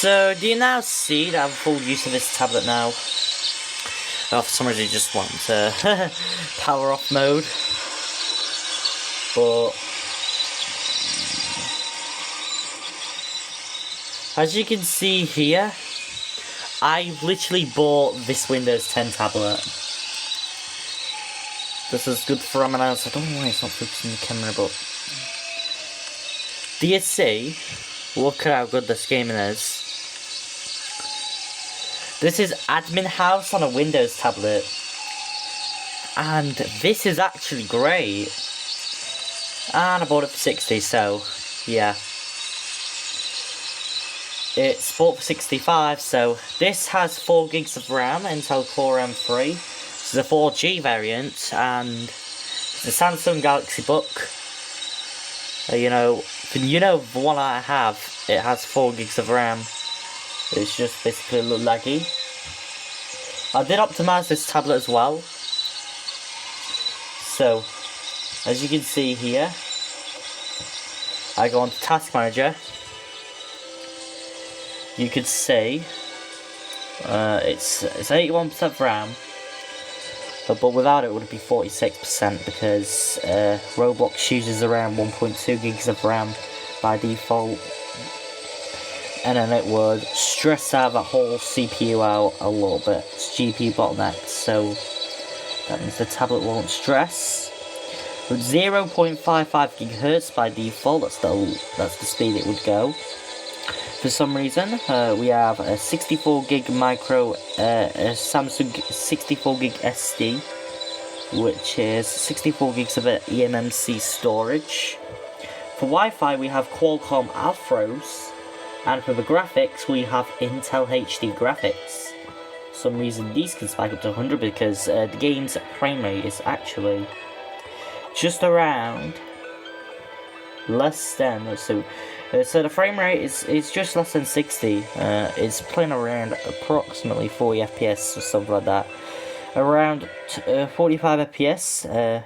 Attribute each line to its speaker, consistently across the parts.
Speaker 1: So, do you now see that I'm full use of this tablet now? Oh, for some reason, I just want power off mode. But as you can see here, I literally bought this Windows 10 tablet. This is good for analysis. I don't know why it's not focusing the camera, but do you see? Look at how good this gaming is. This is Admin House on a Windows tablet. And this is actually great. And I bought it for 60, so yeah. It's bought for 65, so this has 4 gigs of RAM, Intel Core M3. This is a 4G variant, and it's a Samsung Galaxy Book. You know the one I have, it has 4 gigs of RAM. It's just basically a little laggy. I did optimize this tablet as well. So, as you can see here, I go onto Task Manager. You could see it's 81% RAM, but without it would be 46% because Roblox uses around 1.2 gigs of RAM by default, and then it would stress out the whole CPU out a little bit. It's GPU bottleneck, so that means the tablet won't stress. With 0.55 GHz by default, that's the speed it would go. For some reason, we have a 64 gig micro, a Samsung 64 gig SD, which is 64 gigs of eMMC storage. For Wi-Fi, we have Qualcomm Alphros, and for the graphics, we have Intel HD graphics. For some reason, these can spike up to 100 because the game's frame rate is actually just around less than so the frame rate is just less than 60. It's playing around approximately 40 FPS or something like that. Around 45 FPS.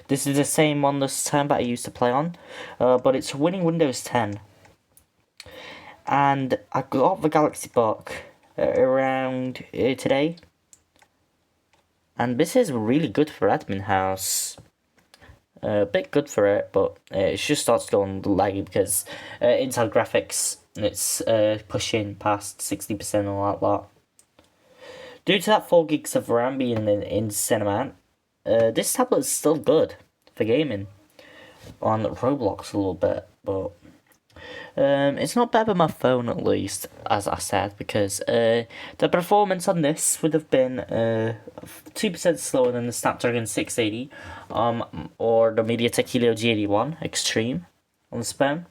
Speaker 1: This is the same one this time that I used to play on, but it's winning Windows 10. And I got the Galaxy Book around today, and this is really good for Admin House. A bit good for it, but it just starts going laggy because Intel graphics, it's pushing past 60% and all that lot. Due to that 4 gigs of RAM being in Cinnamon, this tablet is still good for gaming on Roblox a little bit, but it's not better than my phone at least, as I said, because the performance on this would have been 2% slower than the Snapdragon 680 or the MediaTek Helio G81 Extreme on the phone.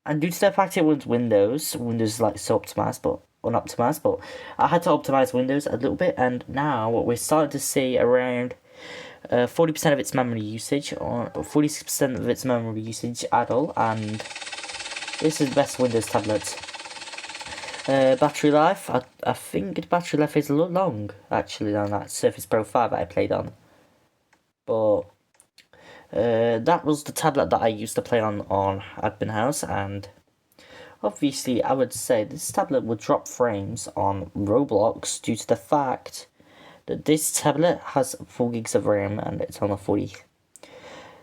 Speaker 1: And due to the fact it was Windows is like so optimized, but unoptimized, but I had to optimize Windows a little bit, and now we're starting to see around 40% of its memory usage, or 46% of its memory usage idle, and this is the best Windows tablet. Battery life, I think the battery life is a lot long, actually, than that Surface Pro 5 that I played on. But that was the tablet that I used to play on Admin House, and obviously I would say this tablet would drop frames on Roblox due to the fact that this tablet has 4 gigs of RAM and it's on a 40.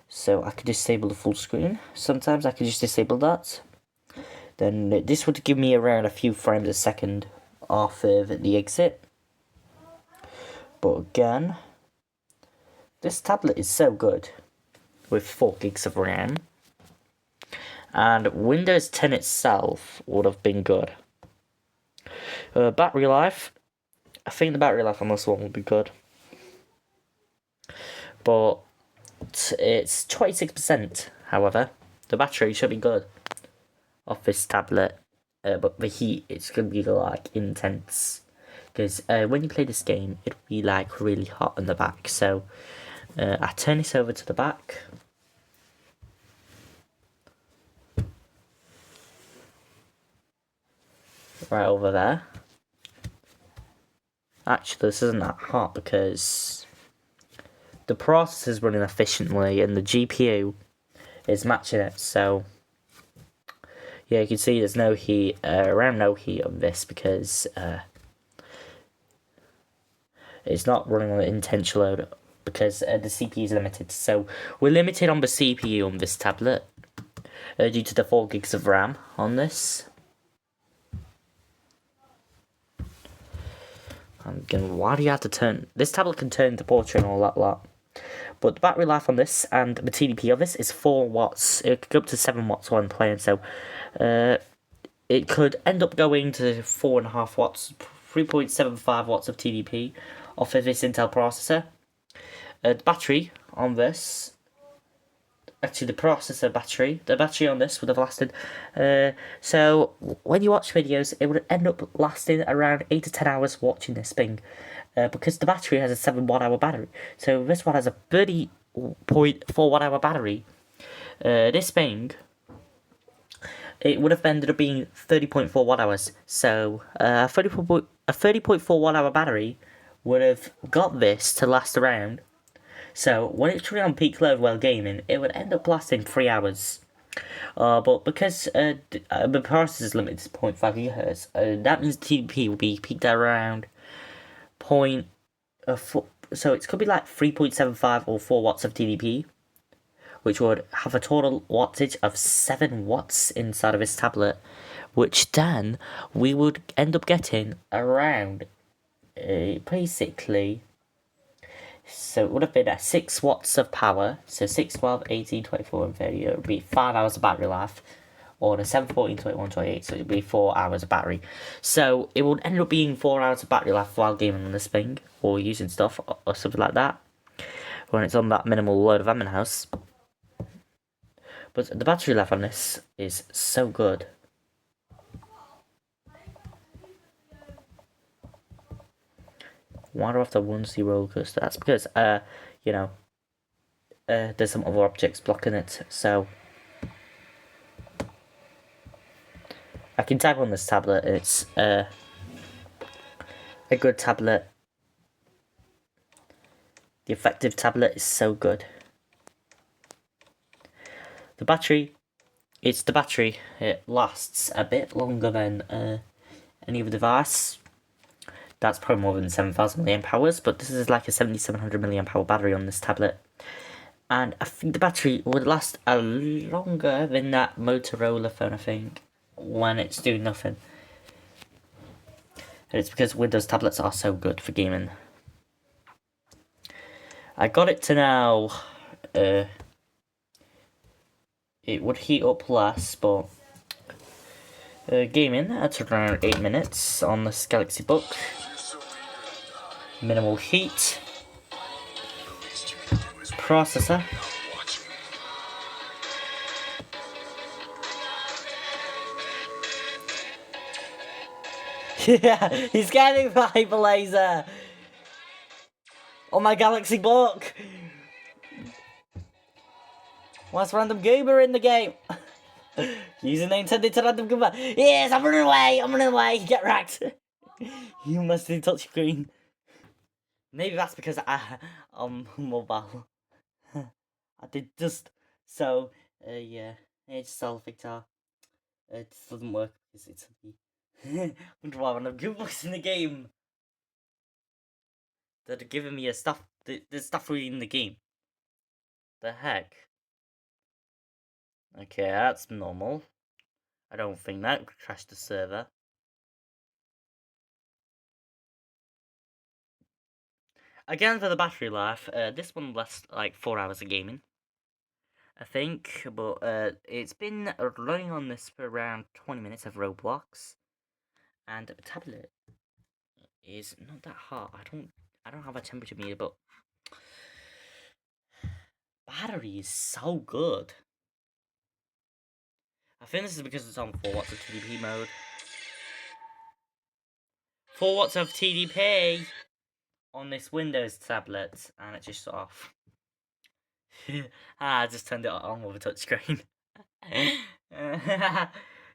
Speaker 1: So I could disable the full screen. Sometimes I could just disable that. Then this would give me around a few frames a second off of the exit. But again, this tablet is so good with 4 gigs of RAM. And Windows 10 itself would have been good. Battery life, I think the battery life on this one will be good. But it's 26%, however. The battery should be good off this tablet. But the heat, it's going to be like intense. Because when you play this game, it'll be like really hot in the back. So I turn this over to the back. Right over there. Actually, this isn't that hot because the processor is running efficiently and the GPU is matching it, so Yeah, you can see there's no heat, around no heat on this because it's not running on an intense load because the CPU is limited. So we're limited on the CPU on this tablet due to the 4 gigs of RAM on this. Why do you have to turn... This tablet can turn to portrait and all that lot. But the battery life on this and the TDP of this is 4 watts. It could go up to 7 watts while I'm playing, so... it could end up going to 4.5 watts, 3.75 watts of TDP off of this Intel processor. The battery on this... Actually, the processor battery. The battery on this would have lasted... so, when you watch videos, it would end up lasting around 8 to 10 hours watching this thing. Because the battery has a 7 watt-hour battery. So, this one has a 30.4 watt-hour battery. This thing... It would have ended up being 30.4 watt-hours. So, a 30.4 watt-hour battery would have got this to last around... So, when it's truly on peak load while gaming, it would end up lasting 3 hours. But because the processor is limited to 0.5 GHz, that means TDP will be peaked at around so it could be like 3.75 or 4 watts of TDP, which would have a total wattage of 7 watts inside of this tablet, which then we would end up getting around, basically... So it would have been at 6 watts of power, so 6, 12, 18, 24, and 30, it would be 5 hours of battery life, or the 7, 14, 21, 28, so it would be 4 hours of battery. So it would end up being 4 hours of battery life while gaming on this thing, or using stuff, or something like that, when it's on that minimal load of admin house. But the battery life on this is so good. Why do I have to 1C roller coaster? That's because, you know, there's some other objects blocking it, so... I can type on this tablet, it's, a good tablet. The effective tablet is so good. The battery, it's the battery. It lasts a bit longer than, any other device. That's probably more than 7,000 milliamp hours, but this is like a 7,700 milliamp hour battery on this tablet. And I think the battery would last longer than that Motorola phone, I think, when it's doing nothing. And it's because Windows tablets are so good for gaming. I got it to now, it would heat up less, but gaming at around 8 minutes on this Galaxy Book. Minimal heat. Processor. Yeah, he's getting the hyper laser on my Galaxy Book. What's Random Goober in the game? Username intended to Random Goober. Yes, I'm running away, get wrecked. You must have touched screen. Maybe that's because I'm mobile. I did just, so, yeah, it's Self Victor. It doesn't work because it's me. Wonder why Random Goober's in the game. They're giving me there's stuff really in the game. The heck? Okay, that's normal. I don't think that would crash the server. Again, for the battery life, this one lasts like 4 hours of gaming, I think, but it's been running on this for around 20 minutes of Roblox, and the tablet is not that hot. I don't have a temperature meter, but battery is so good. I think this is because it's on 4 watts of TDP mode. 4 watts of TDP on this Windows tablet, and it's just off. I just turned it on with a touchscreen.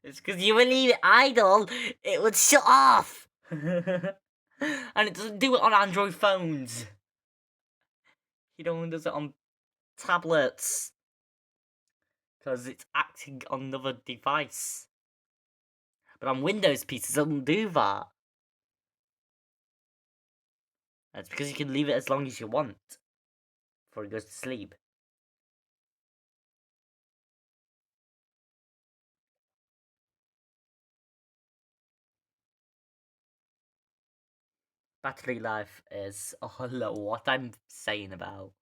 Speaker 1: It's because you would leave it idle, it would shut off. And it doesn't do it on Android phones. It only does it on tablets. Because it's acting on another device. But on Windows PCs, it doesn't do that. That's because you can leave it as long as you want before it goes to sleep. Battery life is what I'm saying about.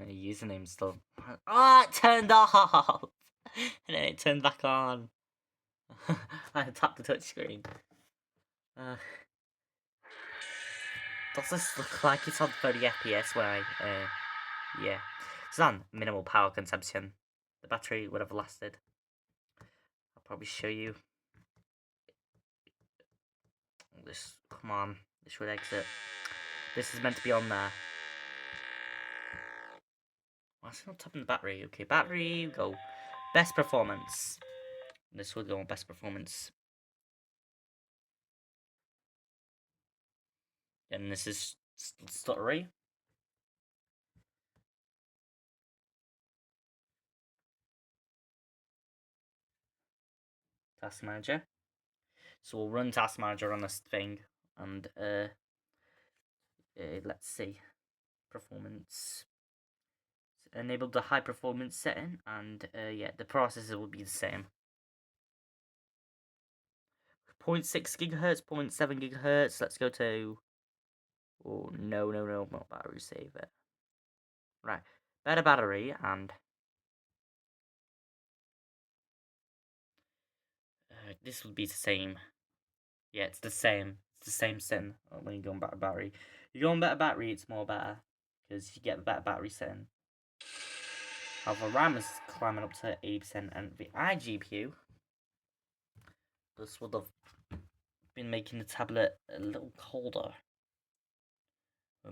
Speaker 1: Username still. Ah, it turned off! And then it turned back on. I tapped the touchscreen. Does this look like it's on 30 FPS when I, yeah. It's on minimal power consumption. The battery would have lasted. I'll probably show you. This, come on, this should exit. This is meant to be on there. Why is it not tapping the battery? Okay, battery, go. Best performance. This would go on best performance. And this is stuttery. Task Manager. So we'll run Task Manager on this thing, and let's see, performance. Enable the high performance setting, and yeah, the processor will be the same. 0.6 gigahertz, 0.7 gigahertz. Let's go to. Oh no, not battery saver. Right, better battery and. This would be the same. Yeah, it's the same. It's the same setting when you go on better battery. You go on better battery, it's more better because you get the better battery setting. However, RAM is climbing up to 80%, and the iGPU. This would have been making the tablet a little colder,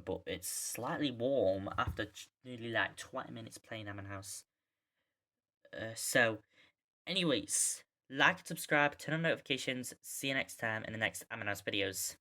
Speaker 1: but it's slightly warm after nearly like 20 minutes playing Among House. So, anyways, like and subscribe, turn on notifications. See you next time in the next Among House videos.